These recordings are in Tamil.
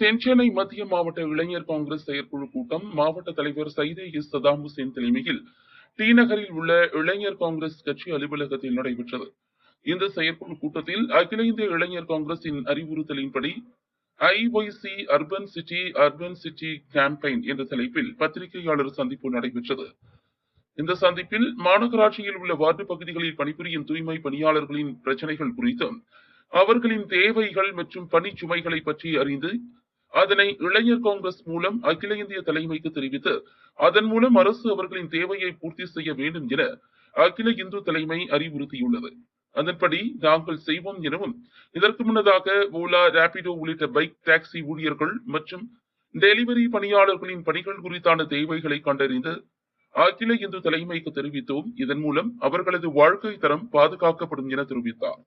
தென்சென்னை மத்திய மாவட்ட இளைஞர் காங்கிரஸ் செயற்குழு கூட்டம் மாவட்ட தலைவர் சைதே எஸ் சதாம் ஹுசேன் தலைமையில் டி நகரில் உள்ள இளைஞர் காங்கிரஸ் கட்சி அலுவலகத்தில் நடைபெற்றது. இந்த செயற்குழு கூட்டத்தில் அகில இந்திய இளைஞர் காங்கிரசின் அறிவுறுத்தலின்படி ஐஒய்சி அர்பன் சிட்டி கேம்பெயின் என்ற தலைப்பில் பத்திரிகையாளர் சந்திப்பு நடைபெற்றது. இந்த சந்திப்பில் மாநகராட்சியில் உள்ள வார்டு பகுதிகளில் பணிபுரியும் தூய்மை பணியாளர்களின் பிரச்சனைகள் குறித்தும் அவர்களின் தேவைகள் மற்றும் பணிச்சுமைகளை பற்றி அறிந்து அதனை இளைஞர் காங்கிரஸ் மூலம் அகில இந்திய தலைமைக்கு தெரிவித்து அதன் மூலம் அரசு அவர்களின் தேவையை பூர்த்தி செய்ய வேண்டும் என அகில இந்து தலைமை அறிவுறுத்தியுள்ளது. அதன்படி நாங்கள் செய்வோம் எனவும் இதற்கு முன்னதாக ஓலா, ராபிடோ உள்ளிட்ட பைக் டாக்ஸி ஊழியர்கள் மற்றும் டெலிவரி பணியாளர்களின் பணிகள் குறித்தான தேவைகளை கண்டறிந்து அகில இந்து தலைமைக்கு தெரிவித்தோம். இதன் மூலம் அவர்களது வாழ்க்கை தரம் பாதுகாக்கப்படும் என தெரிவித்தார்.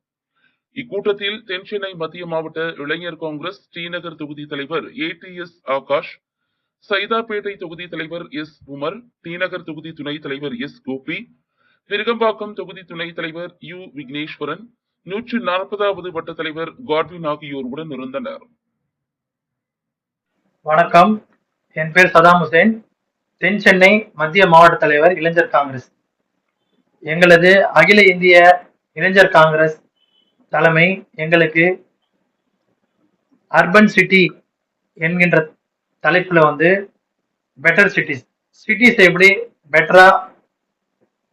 இக்கூட்டத்தில் தென்சென்னை மத்திய மாவட்ட இளைஞர் காங்கிரஸ் ஸ்ரீநகர் தொகுதி தலைவர் ATS ஆகாஷ், சைதாப்பேட்டை தொகுதி தலைவர் எஸ் உமர், டிநகர் தொகுதி துணைத் தலைவர் எஸ் கோபி, விருகம்பாக்கம் தொகுதி துணைத் தலைவர் U விக்னேஸ்வரன், 140வது வட்ட தலைவர் காட்வின் ஆகியோர் உடன் இருந்தனர். வணக்கம், என் பேர் சதாம் ஹுசேன், தென்சென்னை மத்திய மாவட்ட தலைவர் இளைஞர் காங்கிரஸ். எங்களது அகில இந்திய இளைஞர் காங்கிரஸ் தலைமை எங்களுக்கு அர்பன் சிட்டி என்கின்ற தலைப்புல பெட்டர் சிட்டிஸ் எப்படி பெட்டரா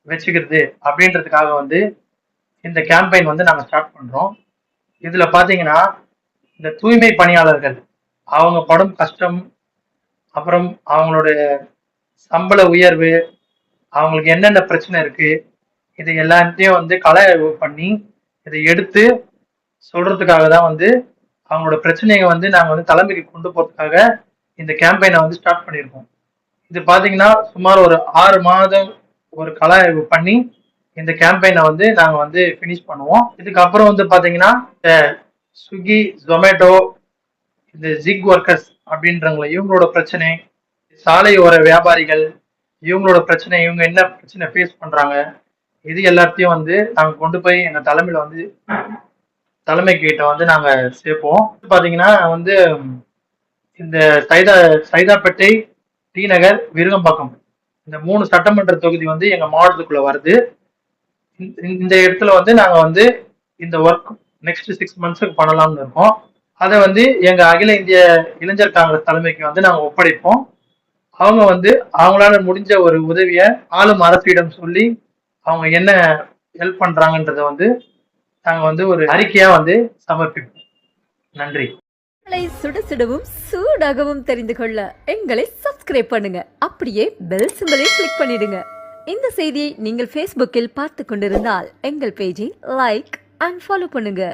வச்சுக்கிறது அப்படின்றதுக்காக இந்த கேம்பெயின் நாங்க ஸ்டார்ட் பண்றோம். இதுல பாத்தீங்கன்னா இந்த தூய்மை பணியாளர்கள் அவங்க படும் கஷ்டம், அப்புறம் அவங்களோட சம்பள உயர்வு, அவங்களுக்கு என்னென்ன பிரச்சனை இருக்கு, இது எல்லாத்தையும் களை பண்ணி இதை எடுத்து சொல்றதுக்காக தான் அவங்களோட பிரச்சனையை நாங்க தலைமைக்கு கொண்டு போறதுக்காக இந்த கேம்பெயினை ஸ்டார்ட் பண்ணியிருக்கோம். இது பாத்தீங்கன்னா சுமார் ஒரு 6 மாதம் ஒரு கலாய்வு பண்ணி இந்த கேம்பெயினை நாங்க ஃபினிஷ் பண்ணுவோம். இதுக்கப்புறம் பாத்தீங்கன்னா இந்த ஸ்விக்கி, ஜொமேட்டோ, இந்த ஜிக் ஒர்க்கர்ஸ் அப்படின்றவங்க இவங்களோட பிரச்சனை, சாலையோர வியாபாரிகள் இவங்களோட பிரச்சனை, இவங்க என்ன பிரச்சனை ஃபேஸ் பண்றாங்க, இது எல்லாத்தையும் நாங்க கொண்டு போய் எங்க தலைமையில தலைமை கிட்ட நாங்க சேர்ப்போம். பாத்தீங்கன்னா இந்த சைதாப்பேட்டை, டி நகர், விருகம்பாக்கம் இந்த 3 சட்டமன்ற தொகுதி எங்க மாவட்டத்துக்குள்ள வருது. இந்த இடத்துல நாங்க இந்த ஒர்க் நெக்ஸ்ட் 6 மந்த்ஸுக்கு பண்ணலாம்னு இருக்கோம். அதை எங்க அகில இந்திய இளைஞர் காங்கிரஸ் தலைமைக்கு நாங்க ஒப்படைப்போம். அவங்க அவங்களால முடிஞ்ச ஒரு உதவியை ஆளும் அரசிடம் சொல்லி அவங்க என்ன ஹெல்ப் பண்றாங்கன்றத நாங்க ஒரு அறிக்கையா சமர்ப்பிப்போம். நன்றி. சுட சுடவும் சூடாகவும் தெரிந்து கொள்ள எங்களை சப்ஸ்கிரைப் பண்ணுங்க. அப்படியே பெல் சிம்பலை கிளிக் பண்ணிடுங்க. இந்த செய்தியை நீங்கள் Facebookல் பார்த்து கொண்டிருந்தால் எங்கள் பேஜை லைக் அண்ட் ஃபாலோ பண்ணுங்க.